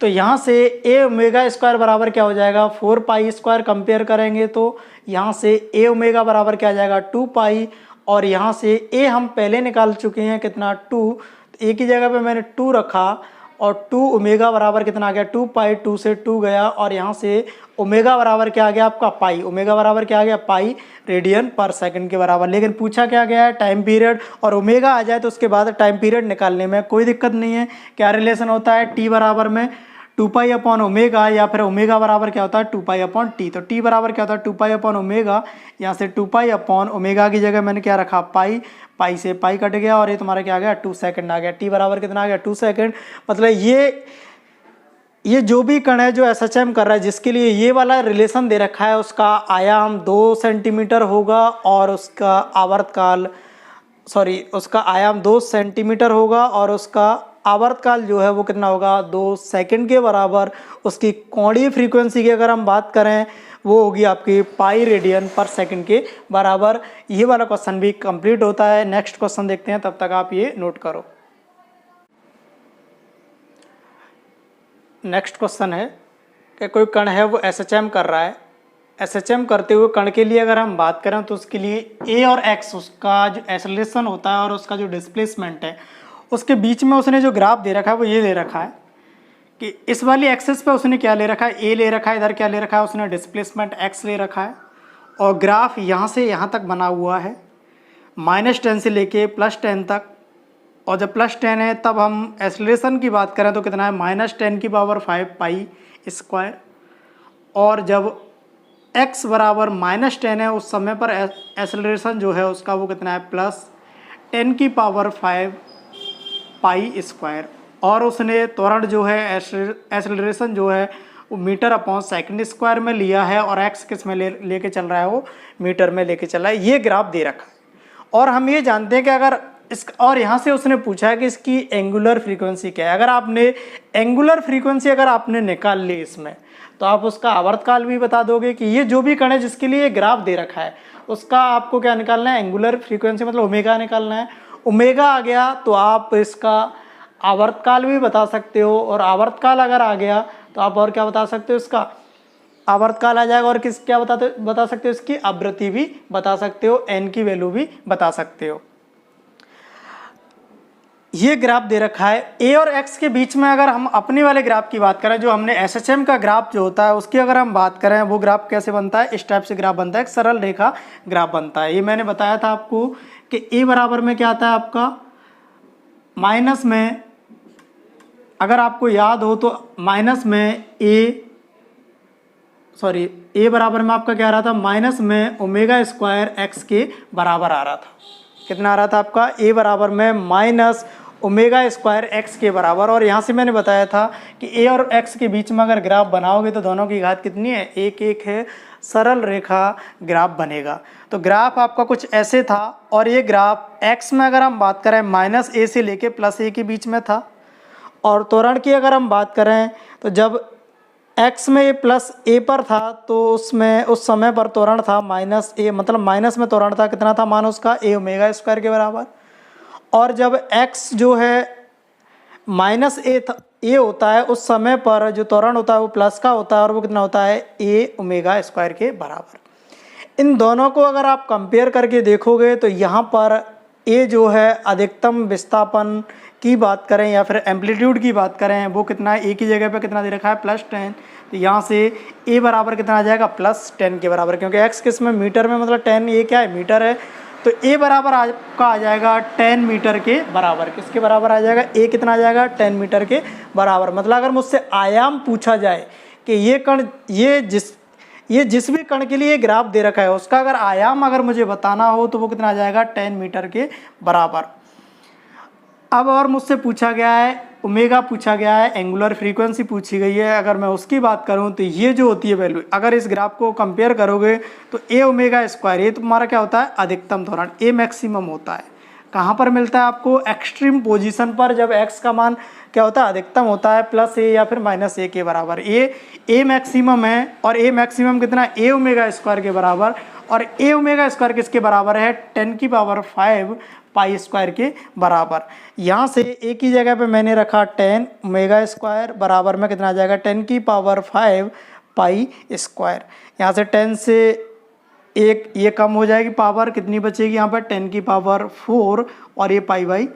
तो यहाँ से a ओमेगा स्क्वायर बराबर क्या हो जाएगा, 4 पाई स्क्वायर। कंपेयर करेंगे तो यहाँ से a ओमेगा बराबर क्या आ जाएगा, 2 पाई। और यहाँ से a हम पहले निकाल चुके हैं कितना, 2, a की जगह पे मैंने 2 रखा और 2 ओमेगा बराबर कितना आ गया, 2 पाई, 2 से 2 गया और यहाँ से ओमेगा बराबर क्या आ गया आपका, पाई। ओमेगा बराबर क्या आ गया, पाई रेडियन पर सेकंड के बराबर। लेकिन पूछा क्या गया है, टाइम पीरियड, और ओमेगा आ जाए तो उसके बाद टाइम पीरियड निकालने में कोई दिक्कत नहीं है। क्या रिलेशन होता है, टी बराबर में 2 पाई अपॉन ओमेगा, या फिर ओमेगा बराबर क्या होता है, 2 पाई अपॉन टी। तो टी बराबर क्या होता है, 2 पाई अपॉन ओमेगा, यहाँ से 2 पाई अपॉन ओमेगा की जगह मैंने क्या रखा, पाई, पाई से पाई कट गया और ये तुम्हारा क्या आ गया, 2 सेकंड आ गया। टी बराबर कितना आ गया, 2 सेकंड। मतलब ये जो भी कण है जो SHM कर रहा है, जिसके लिए ये वाला रिलेशन दे रखा है, उसका आयाम 2 सेंटीमीटर होगा और उसका आवर्तकाल, उसका आयाम 2 सेंटीमीटर होगा और उसका आवर्तकाल जो है वो कितना होगा, 2 सेकंड के बराबर। उसकी कोणीय फ्रीक्वेंसी की अगर हम बात करें वो होगी आपकी पाई रेडियन पर सेकंड के बराबर। ये वाला क्वेश्चन भी कंप्लीट होता है। नेक्स्ट क्वेश्चन देखते हैं, तब तक आप ये नोट करो। नेक्स्ट क्वेश्चन है कि कोई कण है वो एसएचएम कर रहा है। एसएचएम करते हुए कण के लिए अगर हम बात करें तो उसके लिए ए और एक्स उसका जो एक्सेलरेशन होता है और उसका जो डिस्प्लेसमेंट है उसके बीच में उसने जो ग्राफ दे रखा है वो ये दे रखा है कि इस वाली एक्सिस पे उसने क्या ले रखा है, ए ले रखा है, इधर क्या ले रखा है उसने डिस्प्लेसमेंट एक्स ले रखा है और ग्राफ यहाँ से यहाँ तक बना हुआ है -10 से लेके +10 तक। और जब +10 है तब हम एक्सेलरेशन की बात करें तो कितना है -10⁵ पाई स्क्वायर। और जब x बराबर -10 है उस समय पर एक्सेलरेशन जो है उसका वो कितना है +10⁵ पाई स्क्वायर। और उसने त्वरण जो है एक्सेलरेशन जो है वो मीटर/सेकंड² में लिया है और x किस में लेके चल रहा है, वो मीटर में लेके चल रहा है। ये ग्राफ दे रखा है और हम ये जानते हैं कि अगर इस और यहाँ से उसने पूछा है कि इसकी एंगुलर फ्रीक्वेंसी क्या है। अगर आपने एंगुलर फ्रीक्वेंसी अगर आपने निकाल ली इसमें तो आप उसका आवर्तकाल भी बता दोगे कि ये जो भी कण है जिसके लिए ग्राफ दे रखा है उसका आपको क्या निकालना है, एंगुलर फ्रीक्वेंसी मतलब ओमेगा निकालना है। ओमेगा आ गया तो आप इसका आवर्तकाल भी बता सकते हो और आवर्तकाल अगर आ गया तो आप और क्या बता सकते हो, इसका आवर्तकाल आ जाएगा और क्या बता सकते हो, इसकी आवृत्ति भी बता सकते हो, एन की वैल्यू भी बता सकते हो। ये ग्राफ दे रखा है ए और एक्स के बीच में। अगर हम अपने वाले ग्राफ की बात करें, जो हमने एसएचएम का ग्राफ जो होता है उसकी अगर हम बात करें, वो ग्राफ कैसे बनता है, इस टाइप से ग्राफ बनता है, एक सरल रेखा ग्राफ बनता है। ये मैंने बताया था आपको कि ए बराबर में क्या आता है आपका माइनस में, अगर आपको याद हो तो माइनस में ए बराबर में आपका क्या आ रहा था, माइनस में ω² x के बराबर आ रहा था। कितना आ रहा था आपका, ए बराबर में -ω² x के बराबर। और यहाँ से मैंने बताया था कि ए और x के बीच में अगर ग्राफ बनाओगे तो दोनों की घात कितनी है, 1 है, सरल रेखा ग्राफ बनेगा। तो ग्राफ आपका कुछ ऐसे था और ये ग्राफ x में अगर हम बात करें -a से लेके +a के बीच में था। और त्वरण की अगर हम बात करें तो जब x में +a पर था तो उसमें उस समय पर त्वरण था -a, मतलब माइनस में त्वरण था, कितना था मान उसका, a⁻² के बराबर। और जब x जो है -a होता है उस समय पर जो त्वरण होता है वो प्लस का होता है और वो कितना होता है, a⁻² के बराबर। इन दोनों को अगर आप कंपेयर करके देखोगे तो यहाँ पर a जो है अधिकतम विस्थापन की बात करें या फिर एम्पलीट्यूड की बात करें, वो कितना है, ए की जगह पे कितना दे रखा है +10। तो यहाँ से ए बराबर कितना आ जाएगा, +10 के बराबर, क्योंकि एक्स किस में, मीटर में, मतलब 10 ये क्या है, मीटर है। तो ए बराबर आपका आ जाएगा 10 मीटर के बराबर। किसके बराबर आ जाएगा, ए कितना आ जाएगा, 10 मीटर के बराबर। मतलब अगर मुझसे आयाम पूछा जाए कि ये कण ये जिस भी कण के लिए ग्राफ दे रखा है उसका अगर आयाम अगर मुझे बताना हो तो वो कितना आ जाएगा, 10 मीटर के बराबर। अब और मुझसे पूछा गया है ओमेगा, पूछा गया है एंगुलर फ्रीक्वेंसी पूछी गई है। अगर मैं उसकी बात करूं तो ये जो होती है वैल्यू, अगर इस ग्राफ को कंपेयर करोगे तो a⁻², ये तुम्हारा क्या होता है, अधिकतम त्वरण, a मैक्सिमम होता है। कहाँ पर मिलता है आपको, एक्सट्रीम पोजीशन पर, जब x का मान क्या होता है, अधिकतम होता है, +a या फिर -a के बराबर। a मैक्सिमम है और a मैक्सिमम कितना, a⁻² के बराबर। और a⁻² किसके बराबर है, 10⁵ पाई² के बराबर। यहाँ से a की जगह पे मैंने रखा 10ω² बराबर में कितना आ जाएगा, 10⁵ पाई²। यहाँ से 10 से एक ये कम हो जाएगी पावर, कितनी बचेगी यहाँ पर 10⁴ और ये पाई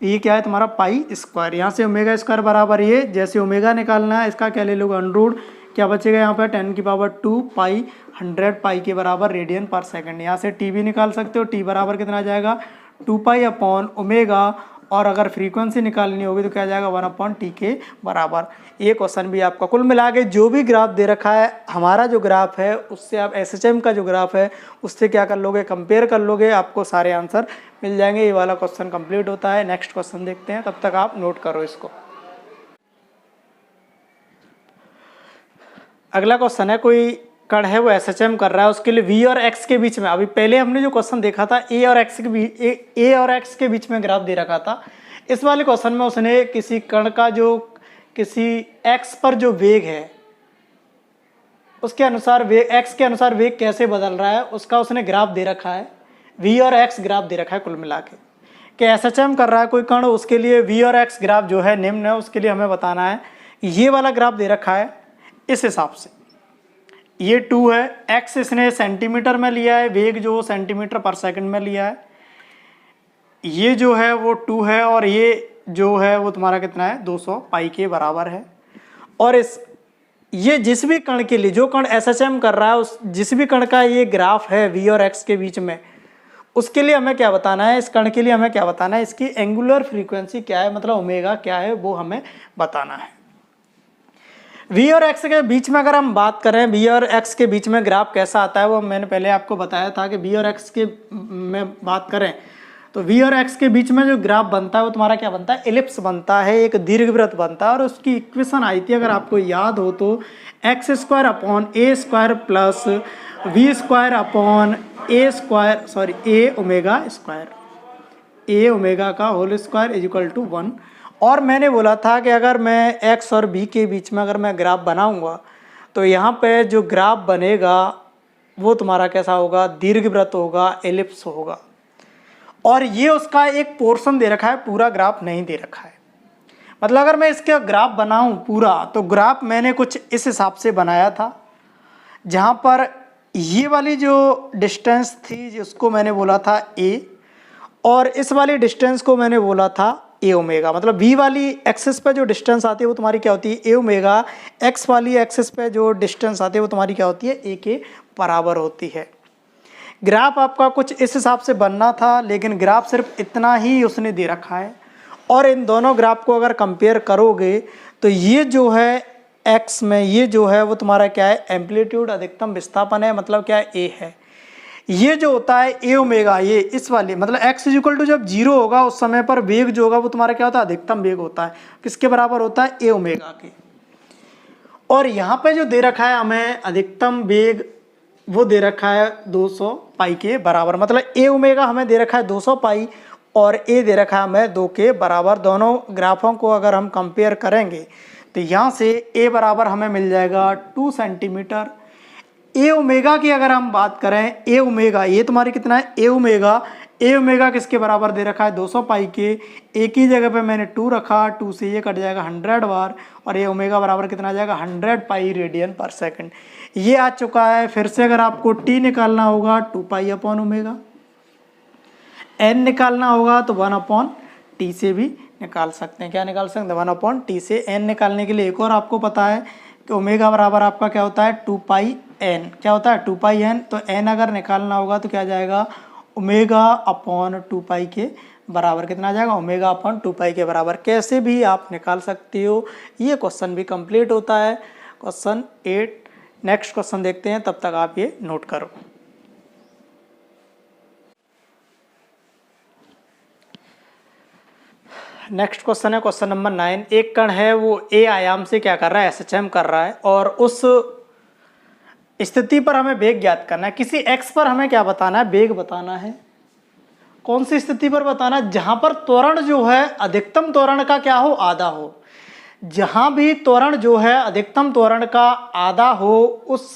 ये क्या है तुम्हारा पाई²। यहाँ से ω² बराबर, ये जैसे ओमेगा निकालना है इसका क्या ले लोगे, √, क्या बचेगा यहाँ पर 10⁻² पाई 100 पाई के बराबर रेडियन पर सेकंड। यहाँ से t भी निकाल सकते हो, t बराबर कितना आ जाएगा, 2π/ω। और अगर फ्रीक्वेंसी निकालनी होगी तो क्या आ जाएगा, 1/t के बराबर। ये क्वेश्चन भी आपका कुल मिला के जो भी ग्राफ दे रखा है, हमारा जो ग्राफ है उससे आप एसएचएम का जो ग्राफ है उससे क्या कर लोगे, कंपेयर कर लोगे, आपको सारे आंसर मिल जाएंगे। ये वाला क्वेश्चन कंप्लीट होता है। नेक्स्ट क्वेश्चन देखते हैं, तब तक आप नोट करो इसको। अगला क्वेश्चन है, कोई कण है वो एसएचएम कर रहा है, उसके लिए v और x के बीच में, अभी पहले हमने जो क्वेश्चन देखा था a और x के बीच में ग्राफ दे रखा था। इस वाले क्वेश्चन में उसने किसी कण का जो किसी x पर जो वेग है उसके अनुसार x के अनुसार वेग कैसे बदल रहा है उसका उसने ग्राफ दे रखा है, v और x ग्राफ दे रखा है कुल मिला के। कि एसएचएम कर रहा है कोई कण, उसके लिए v और x ग्राफ जो है निम्न है, उसके लिए हमें बताना है ये वाला ग्राफ दे रखा है इस हिसाब से, ये 2 है, x इसने सेंटीमीटर में लिया है, वेग जो सेंटीमीटर पर सेकंड में लिया है, ये जो है वो 2 है और ये जो है वो तुम्हारा कितना है 200 पाई के बराबर है। और ये जिस भी कण के लिए, जो कण SHM कर रहा है, उस जिस भी कण का ये ग्राफ है v और x के बीच में, उसके लिए हमें क्या बताना है, इस कण के लिए हमें क्या बताना है, इसकी एंगुलर फ्रीक्वेंसी क्या है, मतलब ओमेगा क्या है, वो हमें बताना है। v और x के बीच में अगर हम बात करें, v और x के बीच में ग्राफ कैसा आता है वो मैंने पहले आपको बताया था कि v और x के में बात करें तो v और x के बीच में जो ग्राफ बनता है वो तुम्हारा क्या बनता है, एलिप्स बनता है, एक दीर्घवृत्त बनता है। और उसकी इक्वेशन आई थी, अगर आपको याद हो तो, x square upon a square plus v square upon a omega square, a omega का whole square is equal to 1। और मैंने बोला था कि अगर मैं x और b के बीच में अगर मैं ग्राफ बनाऊंगा तो यहाँ पे जो ग्राफ बनेगा वो तुम्हारा कैसा होगा, दीर्घवृत्त होगा, एलिप्स होगा। और ये उसका एक पोर्शन दे रखा है, पूरा ग्राफ नहीं दे रखा है। मतलब अगर मैं इसका ग्राफ बनाऊं पूरा, तो ग्राफ मैंने कुछ इस हिसाब से बनाया था, जहाँ पर ये वाली जो डिस्टेंस थी जिसको मैंने बोला था a, और इस वाली डिस्टेंस को मैंने बोला था ए ओमेगा। मतलब v वाली एक्सिस पे जो डिस्टेंस आती है वो तुम्हारी क्या होती है, ए ओमेगा। x वाली एक्सिस पे जो डिस्टेंस आती है वो तुम्हारी क्या होती है, a के बराबर होती है। ग्राफ आपका कुछ इस हिसाब से बनना था, लेकिन ग्राफ सिर्फ इतना ही उसने दे रखा है। और इन दोनों ग्राफ को अगर कंपेयर करोगे तो ये जो है x में, ये जो है वो तुम्हारा क्या है, एम्पलीट्यूड, अधिकतम विस्थापन है, मतलब क्या है, a है। ये जो होता है ए ओमेगा, ये इस वाले मतलब x इज इक्वल टू जब 0 होगा उस समय पर वेग जो होगा वो तुम्हारा क्या होता है, अधिकतम वेग होता है। किसके बराबर होता है, ए ओमेगा के। और यहाँ पे जो दे रखा है हमें अधिकतम वेग, वो दे रखा है 200 पाई के बराबर। मतलब ए ओमेगा हमें दे रखा है 200 पाई और ए दे रखा है हमें 2 के बराबर। दोनों ग्राफों को अगर हम कंपेयर करेंगे तो यहाँ से ए बराबर हमें मिल जाएगा 2 सेंटीमीटर। ए ओमेगा की अगर हम बात करें, ए ओमेगा ये तुम्हारी कितना है, ए ओमेगा किसके बराबर दे रखा है, 200 पाई के। ए की जगह पे मैंने 2 रखा, 2 से ये कट जाएगा 100 बार, और ए ओमेगा बराबर कितना आ जाएगा, 100 पाई रेडियन पर सेकंड। ये आ चुका है। फिर से अगर आपको टी निकालना होगा 2 पाई अपॉन ओमेगा, एन निकालना होगा तो 1 अपॉन टी से भी निकाल सकते हैं। क्या निकाल सकते हैं, 1 अपॉन टी से। एन निकालने के लिए एक और आपको पता है कि ओमेगा बराबर आपका क्या होता है, 2 पाई एन। क्या होता है, 2 पाई एन। तो एन अगर निकालना होगा तो क्या जाएगा, ओमेगा अपॉन 2 पाई के बराबर कितना आ जाएगा, ओमेगा अपॉन 2 पाई के बराबर। कैसे भी आप निकाल सकते हो। ये क्वेश्चन भी कंप्लीट होता है, क्वेश्चन 8। नेक्स्ट क्वेश्चन देखते हैं, तब तक आप ये नोट करो। नेक्स्ट क्वेश्चन है क्वेश्चन नंबर 9। एक कण है वो ए आयाम से क्या कर रहा है, SHM कर रहा है, और उस स्थिति पर हमें वेग ज्ञात करना है। किसी x पर हमें क्या बताना है, वेग बताना है। कौन सी स्थिति पर बताना है, जहां पर त्वरण जो है अधिकतम त्वरण का क्या हो, आधा हो। जहां भी त्वरण जो है अधिकतम त्वरण का आधा हो, उस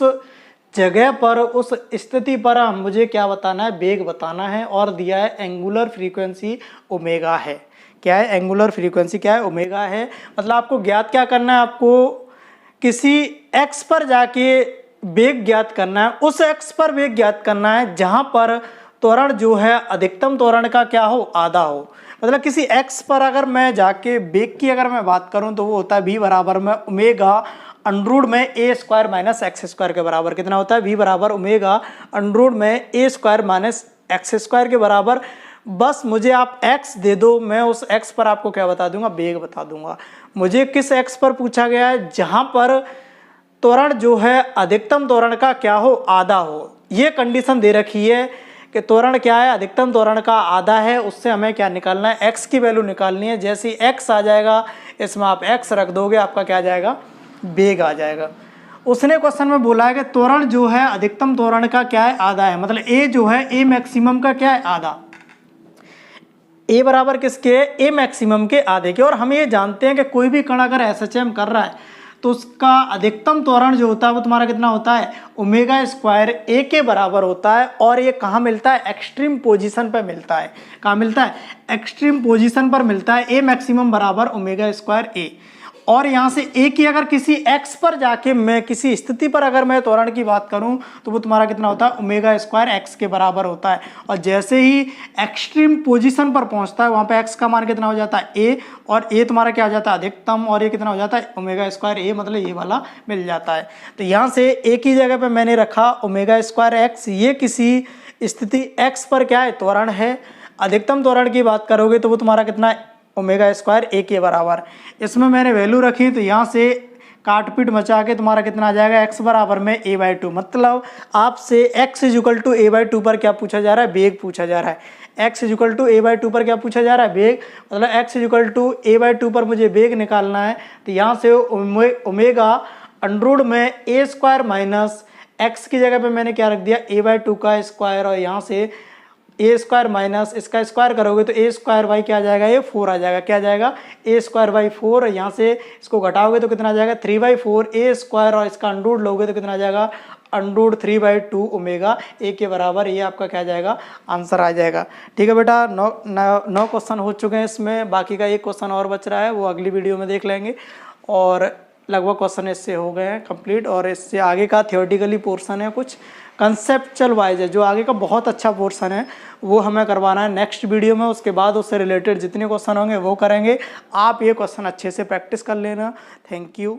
जगह पर, उस स्थिति पर मुझे क्या बताना है, वेग बताना है। और दिया है एंगुलर फ्रीक्वेंसी ओमेगा है। क्या है, एंगुलर फ्रीक्वेंसी क्या है, ओमेगा है। मतलब आपको ज्ञात क्या करना है, आपको किसी x पर जाके वेग ज्ञात करना है। उस x पर वेग ज्ञात करना है जहां पर त्वरण जो है अधिकतम त्वरण का क्या हो, आधा हो। मतलब किसी x पर अगर मैं जाके वेग की अगर मैं बात करूं तो वो होता है v बराबर में ओमेगा अंडरूट में a square minus x square के बराबर। कितना होता है, v बराबर ओमेगा अंडरूट में a square minus x square के बराबर। बस मुझे आप x दे दो, मैं उस x पर आपको क्या बता दूंगा, वेग बता दूंगा। मुझे किस x पर पूछा गया है, जहां पर त्वरण जो है अधिकतम त्वरण का क्या हो, आधा हो। ये कंडीशन दे रखी है कि त्वरण क्या है, अधिकतम त्वरण का आधा है। उससे हमें क्या निकालना है, x की वैल्यू निकालनी है। जैसे ही x आ जाएगा इसमें आप x रख दोगे, आपका क्या आ जाएगा, वेग आ जाएगा। उसने क्वेश्चन में बोला है कि त्वरण जो है अधिकतम त्वरण का क्या है, आधा है। मतलब a जो है, a मैक्सिमम का क्या है, आधा। a बराबर किसके, a मैक्सिमम के आधे के। और हम ये जानते हैं कि कोई भी कण अगर SHM कर रहा है तो उसका अधिकतम त्वरण जो होता है वो तुम्हारा कितना होता है, ओमेगा स्क्वायर a के बराबर होता है। और ये कहाँ मिलता है, एक्सट्रीम पोजीशन पर मिलता है। कहाँ मिलता है, एक्सट्रीम पोजीशन पर मिलता है। a मैक्सिमम बराबर ओमेगा स्क्वायर a। और यहाँ से ए की अगर किसी एक्स पर जाके मैं किसी स्थिति पर अगर मैं त्वरण की बात करूँ तो वो तुम्हारा कितना होता है, ओमेगा स्क्वायर एक्स के बराबर होता है। और जैसे ही एक्सट्रीम पोजीशन पर पहुँचता है वहाँ पे एक्स का मान कितना हो जाता है ए, और ए तुम्हारा क्या हो जाता है अधिकतम, और ये कितना हो जाता है ओमेगा स्क्वायर ए, मतलब ये वाला मिल जाता है। तो यहाँ से ए की जगह पर मैंने रखा ओमेगा स्क्वायर एक्स, ये किसी स्थिति एक्स पर क्या है, त्वरण है। अधिकतम त्वरण की बात करोगे तो वो तुम्हारा कितना है, ओमेगा स्क्वायर ए के बराबर। इसमें मैंने वैल्यू रखी तो यहाँ से काट पीट मचा के तुम्हारा कितना आ जाएगा, x बराबर में a/2। मतलब आपसे x इक्वल टू a/2 पर क्या पूछा जा रहा है, वेग पूछा जा रहा है। x इक्वल टू a/2 पर क्या पूछा जा रहा है, वेग। मतलब x इक्वल टू a/2 पर मुझे वेग निकालना है। तो यहाँ से ओमेगा अंडरूट में a स्क्वायर माइनस x की जगह पे मैंने क्या रख दिया, a/2 का स्क्वायर, और यहाँ से ए स्क्वायर माइनस इसका स्क्वायर करोगे तो ए स्क्वायर बाई क्या आ जाएगा, ये 4 आ जाएगा। क्या आ जाएगा, ए स्क्वायर बाई 4। यहाँ से इसको घटाओगे तो कितना आ जाएगा, 3/4 ए स्क्वायर, और इसका अंडरूट लोगे तो कितना आ जाएगा, अंडरूट 3/2 ओमेगा ए के बराबर। ये आपका क्या आ जाएगा, आंसर आ जाएगा। ठीक है बेटा, 9 क्वेश्चन हो चुके हैं इसमें, बाकी का एक क्वेश्चन और बच रहा है, वो अगली वीडियो में देख लेंगे। और लगभग क्वेश्चन इससे हो गए हैं कंप्लीट। और इससे आगे का थियोरेटिकली पोर्शन है, कुछ कंसेप्चुअल वाइज है, जो आगे का बहुत अच्छा पोर्शन है वो हमें करवाना है नेक्स्ट वीडियो में। उसके बाद उससे रिलेटेड जितने क्वेश्चन होंगे वो करेंगे। आप ये क्वेश्चन अच्छे से प्रैक्टिस कर लेना। Thank you.